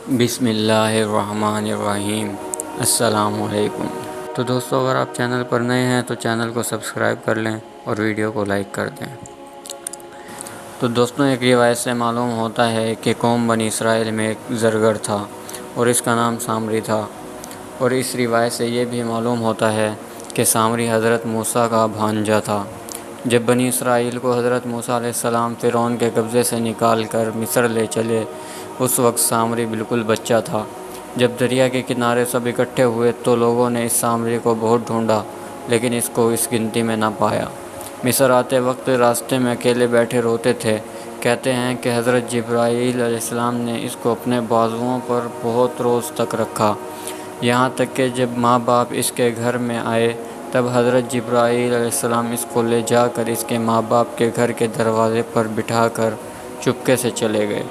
بسم اللہ الرحمن الرحیم۔ السلام علیکم۔ تو دوستو، اگر آپ چینل پر نئے ہیں تو چینل کو سبسکرائب کر لیں اور ویڈیو کو لائک کر دیں۔ تو دوستوں، ایک روایت سے معلوم ہوتا ہے کہ قوم بنی اسرائیل میں ایک زرگر تھا اور اس کا نام سامری تھا، اور اس روایت سے یہ بھی معلوم ہوتا ہے کہ سامری حضرت موسیٰ کا بھانجا تھا۔ جب بنی اسرائیل کو حضرت موسیٰ علیہ السلام فرعون کے قبضے سے نکال کر مصر لے چلے، اس وقت سامری بالکل بچہ تھا۔ جب دریا کے کنارے سب اکٹھے ہوئے تو لوگوں نے اس سامری کو بہت ڈھونڈا، لیکن اس کو اس گنتی میں نہ پایا۔ مصر آتے وقت راستے میں اکیلے بیٹھے روتے تھے۔ کہتے ہیں کہ حضرت جبرائیل علیہ السلام نے اس کو اپنے بازوؤں پر بہت روز تک رکھا، یہاں تک کہ جب ماں باپ اس کے گھر میں آئے تب حضرت جبرائیل علیہ السلام اس کو لے جا کر اس کے ماں باپ کے گھر کے دروازے پر بٹھا کر چپکے سے چلے گئے،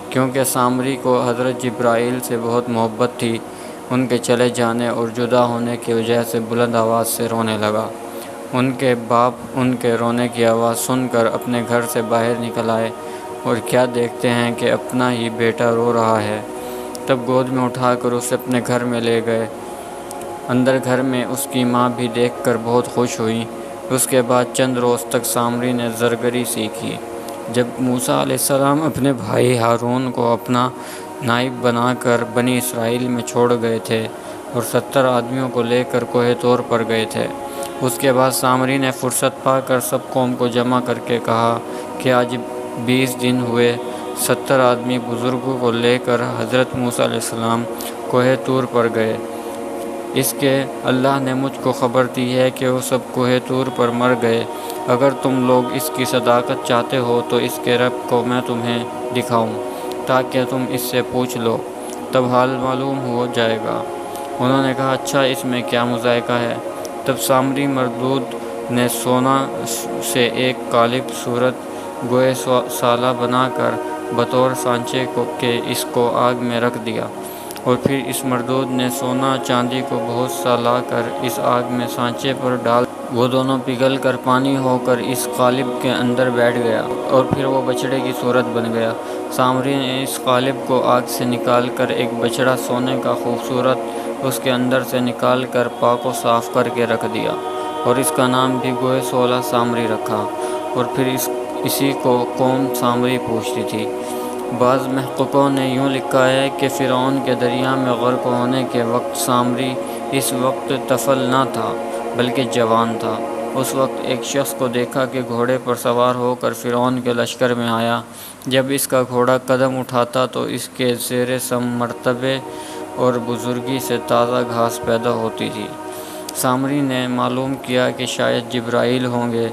کیونکہ سامری کو حضرت جبرائیل سے بہت محبت تھی۔ ان کے چلے جانے اور جدا ہونے کی وجہ سے بلند آواز سے رونے لگا۔ ان کے باپ ان کے رونے کی آواز سن کر اپنے گھر سے باہر نکل آئے، اور کیا دیکھتے ہیں کہ اپنا ہی بیٹا رو رہا ہے۔ تب گود میں اٹھا کر اسے اپنے گھر میں لے گئے۔ اندر گھر میں اس کی ماں بھی دیکھ کر بہت خوش ہوئی۔ اس کے بعد چند روز تک سامری نے زرگری سیکھی۔ جب موسیٰ علیہ السلام اپنے بھائی ہارون کو اپنا نائب بنا کر بنی اسرائیل میں چھوڑ گئے تھے اور 70 آدمیوں کو لے کر کوہ طور پر گئے تھے، اس کے بعد سامری نے فرصت پا کر سب قوم کو جمع کر کے کہا کہ آج 20 دن ہوئے 70 آدمی بزرگوں کو لے کر حضرت موسیٰ علیہ السلام کوہ طور پر گئے۔ اس کے اللہ نے مجھ کو خبر دی ہے کہ وہ سب کوہ طور پر مر گئے۔ اگر تم لوگ اس کی صداقت چاہتے ہو تو اس کے رب کو میں تمہیں دکھاؤں تاکہ تم اس سے پوچھ لو، تب حال معلوم ہو جائے گا۔ انہوں نے کہا، اچھا، اس میں کیا مذائقہ ہے؟ تب سامری مردود نے سونا سے ایک قالب صورت گوئے سالہ بنا کر بطور سانچے کے اس کو آگ میں رکھ دیا، اور پھر اس مردود نے سونا چاندی کو بہت سا لا کر اس آگ میں سانچے پر ڈال دیا۔ وہ دونوں پگھل کر پانی ہو کر اس قالب کے اندر بیٹھ گیا، اور پھر وہ بچڑے کی صورت بن گیا۔ سامری نے اس قالب کو آگ سے نکال کر ایک بچڑا سونے کا خوبصورت اس کے اندر سے نکال کر پاک و صاف کر کے رکھ دیا، اور اس کا نام بھی گوئے سولہ سامری رکھا، اور پھر اسی کو قوم سامری پوچھتی تھی۔ بعض محققوں نے یوں لکھا ہے کہ فرعون کے دریا میں غرق ہونے کے وقت سامری اس وقت طفل نہ تھا بلکہ جوان تھا۔ اس وقت ایک شخص کو دیکھا کہ گھوڑے پر سوار ہو کر فرعون کے لشکر میں آیا۔ جب اس کا گھوڑا قدم اٹھاتا تو اس کے زیر سم مرتبے اور بزرگی سے تازہ گھاس پیدا ہوتی تھی۔ سامری نے معلوم کیا کہ شاید جبرائیل ہوں گے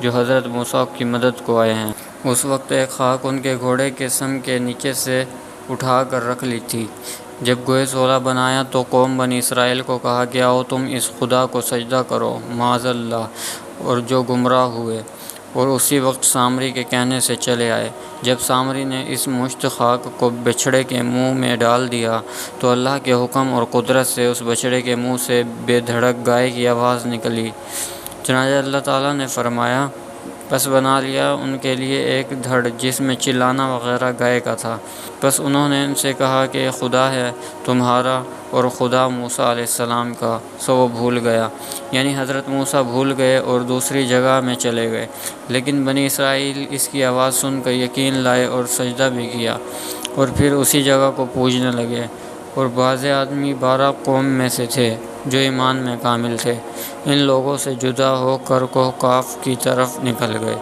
جو حضرت موسیٰ کی مدد کو آئے ہیں۔ اس وقت ایک خاک ان کے گھوڑے کے سم کے نیچے سے اٹھا کر رکھ لی تھی۔ جب گوئے سولہ بنایا تو قوم بنی اسرائیل کو کہا کہ آؤ تم اس خدا کو سجدہ کرو، معاذ اللہ، اور جو گمراہ ہوئے، اور اسی وقت سامری کے کہنے سے چلے آئے۔ جب سامری نے اس مشت خاک کو بچھڑے کے منہ میں ڈال دیا تو اللہ کے حکم اور قدرت سے اس بچڑے کے منہ سے بے دھڑک گائے کی آواز نکلی۔ چنانچہ اللہ تعالیٰ نے فرمایا، پس بنا لیا ان کے لیے ایک دھڑ جس میں چلانا وغیرہ گائے کا تھا۔ پس انہوں نے ان سے کہا کہ خدا ہے تمہارا اور خدا موسیٰ علیہ السلام کا، سو وہ بھول گیا، یعنی حضرت موسیٰ بھول گئے اور دوسری جگہ میں چلے گئے۔ لیکن بنی اسرائیل اس کی آواز سن کر یقین لائے اور سجدہ بھی کیا، اور پھر اسی جگہ کو پوجنے لگے۔ اور بعض آدمی 12 قوم میں سے تھے جو ایمان میں کامل تھے، ان لوگوں سے جدا ہو کر کوہ قاف کی طرف نکل گئے،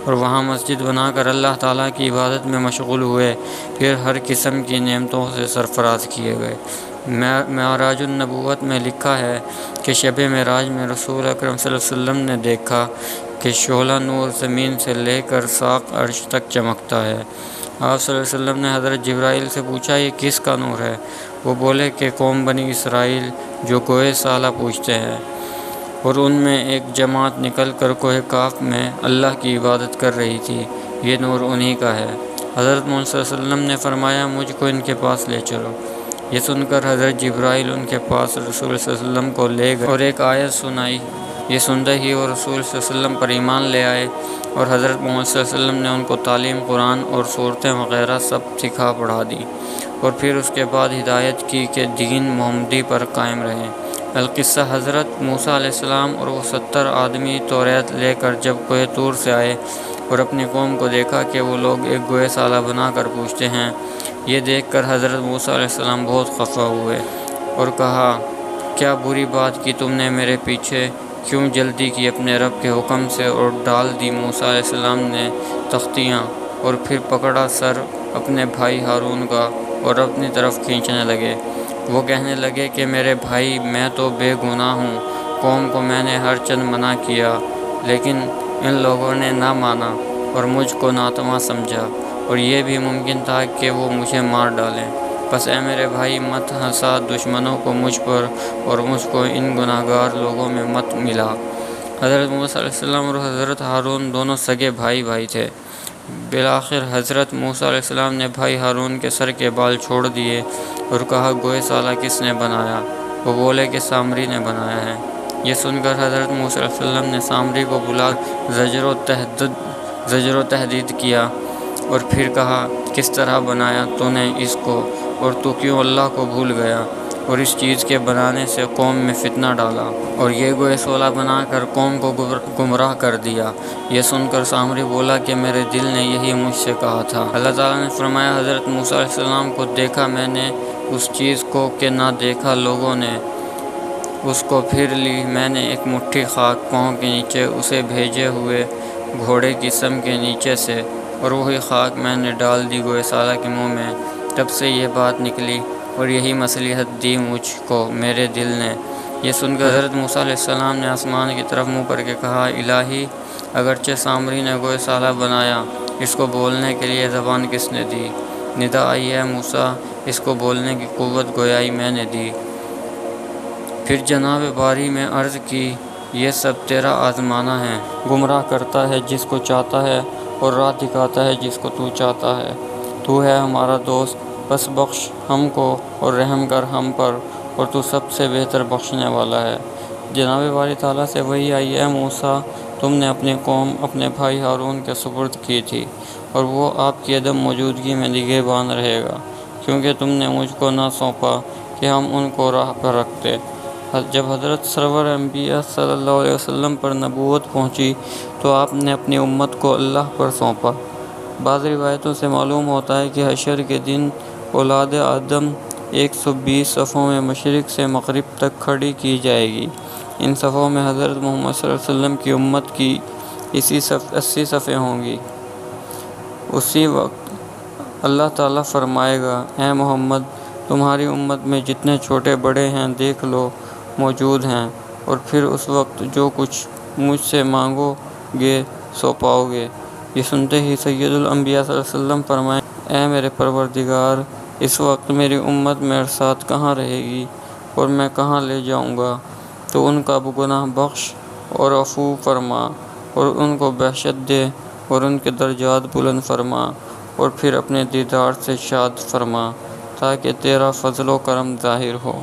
اور وہاں مسجد بنا کر اللہ تعالیٰ کی عبادت میں مشغول ہوئے۔ پھر ہر قسم کی نعمتوں سے سرفراز کیے گئے۔ معراج النبوت میں لکھا ہے کہ شب معراج میں رسول اکرم صلی اللہ علیہ وسلم نے دیکھا کہ شعلہ نور زمین سے لے کر ساق عرش تک چمکتا ہے۔ آپ صلی اللہ علیہ وسلم نے حضرت جبرائیل سے پوچھا، یہ کس کا نور ہے؟ وہ بولے کہ قوم بنی اسرائیل جو کوہ سالہ پوجتے ہیں، اور ان میں ایک جماعت نکل کر کوہ کاف میں اللہ کی عبادت کر رہی تھی، یہ نور انہی کا ہے۔ حضرت محمد صلی اللہ علیہ وسلم نے فرمایا، مجھ کو ان کے پاس لے چلو۔ یہ سن کر حضرت جبرائیل ان کے پاس رسول صلی اللہ علیہ وسلم کو لے گئے اور ایک آیت سنائی۔ یہ سنتے ہی وہ رسول صلی اللہ علیہ وسلم پر ایمان لے آئے اور حضرت محمد صلی اللہ علیہ وسلم نے ان کو تعلیم قرآن اور صورتیں وغیرہ سب سکھا پڑھا دی، اور پھر اس کے بعد ہدایت کی کہ دین محمدی پر قائم رہیں۔ القصہ، حضرت موسیٰ علیہ السلام اور وہ 70 آدمی توریت لے کر جب کوہ طور سے آئے اور اپنی قوم کو دیکھا کہ وہ لوگ ایک گوئے سالہ بنا کر پوچھتے ہیں، یہ دیکھ کر حضرت موسیٰ علیہ السلام بہت خفا ہوئے اور کہا، کیا بری بات کی تم نے میرے پیچھے؟ کیوں جلدی کی اپنے رب کے حکم سے؟ اور ڈال دی موسیٰ علیہ السلام نے تختیاں، اور پھر پکڑا سر اپنے بھائی ہارون کا اور اپنی طرف کھینچنے لگے۔ وہ کہنے لگے کہ میرے بھائی، میں تو بے گناہ ہوں، قوم کو میں نے ہر چند منع کیا، لیکن ان لوگوں نے نہ مانا اور مجھ کو ناتواں سمجھا، اور یہ بھی ممکن تھا کہ وہ مجھے مار ڈالیں۔ بس اے میرے بھائی، مت ہنسا دشمنوں کو مجھ پر، اور مجھ کو ان گناہ گار لوگوں میں مت ملا۔ حضرت موسیٰ علیہ السلام اور حضرت ہارون دونوں سگے بھائی تھے۔ بالآخر حضرت موسیٰ علیہ السلام نے بھائی ہارون کے سر کے بال چھوڑ دیے اور کہا، گوئے سالہ کس نے بنایا؟ وہ بولے کہ سامری نے بنایا ہے۔ یہ سن کر حضرت موسیٰ علیہ السلام نے سامری کو بلا زجر و تحدید کیا، اور پھر کہا، کس طرح بنایا تو نے اس کو، اور تو کیوں اللہ کو بھول گیا اور اس چیز کے بنانے سے قوم میں فتنہ ڈالا، اور یہ گوئے سالہ بنا کر قوم کو گمراہ کر دیا؟ یہ سن کر سامری بولا کہ میرے دل نے یہی مجھ سے کہا تھا۔ اللہ تعالیٰ نے فرمایا، حضرت موسیٰ علیہ السلام کو دیکھا میں نے اس چیز کو کہ نہ دیکھا لوگوں نے، اس کو پھر لی میں نے ایک مٹھی خاک پاؤں کے نیچے اسے بھیجے ہوئے گھوڑے کی سم کے نیچے سے، اور وہی خاک میں نے ڈال دی گوئے سالہ کے منہ میں۔ تب سے یہ بات نکلی اور یہی مصلحت دی مجھ کو میرے دل نے۔ یہ سن کر حضرت موسیٰ علیہ السلام نے آسمان کی طرف منہ کر کے کہا، الہی، اگرچہ سامری نے گوئے سالہ بنایا، اس کو بولنے کے لیے زبان کس نے دی؟ ندا آئی، اے موسیٰ، اس کو بولنے کی قوت گویائی میں نے دی۔ پھر جناب باری میں عرض کی، یہ سب تیرا آزمانا ہے، گمراہ کرتا ہے جس کو چاہتا ہے اور راہ دکھاتا ہے جس کو تو چاہتا ہے۔ تو ہے ہمارا دوست، بس بخش ہم کو اور رحم کر ہم پر، اور تو سب سے بہتر بخشنے والا ہے۔ جناب باری تعالیٰ سے وحی آئی، اے موسیٰ، تم نے اپنی قوم اپنے بھائی ہارون کے سپرد کی تھی، اور وہ آپ کی عدم موجودگی میں نگہبان رہے گا، کیونکہ تم نے مجھ کو نہ سونپا کہ ہم ان کو راہ پر رکھتے۔ جب حضرت سرور انبیاء صلی اللہ علیہ وسلم پر نبوت پہنچی تو آپ نے اپنی امت کو اللہ پر سونپا۔ بعض روایتوں سے معلوم ہوتا ہے کہ حشر کے دن اولاد آدم 120 صفوں میں مشرق سے مغرب تک کھڑی کی جائے گی۔ ان صفوں میں حضرت محمد صلی اللہ علیہ وسلم کی امت کی 80 صفیں ہوں گی۔ اسی وقت اللہ تعالیٰ فرمائے گا، اے محمد، تمہاری امت میں جتنے چھوٹے بڑے ہیں دیکھ لو، موجود ہیں، اور پھر اس وقت جو کچھ مجھ سے مانگو گے سو پاؤ گے۔ یہ سنتے ہی سید الانبیاء صلی اللہ علیہ وسلم فرمائیں، اے میرے پروردگار، اس وقت میری امت میرے ساتھ کہاں رہے گی اور میں کہاں لے جاؤں گا؟ تو ان کا گناہ بخش اور عفو فرما، اور ان کو بہشت دے اور ان کے درجات بلند فرما، اور پھر اپنے دیدار سے شاد فرما، تاکہ تیرا فضل و کرم ظاہر ہو۔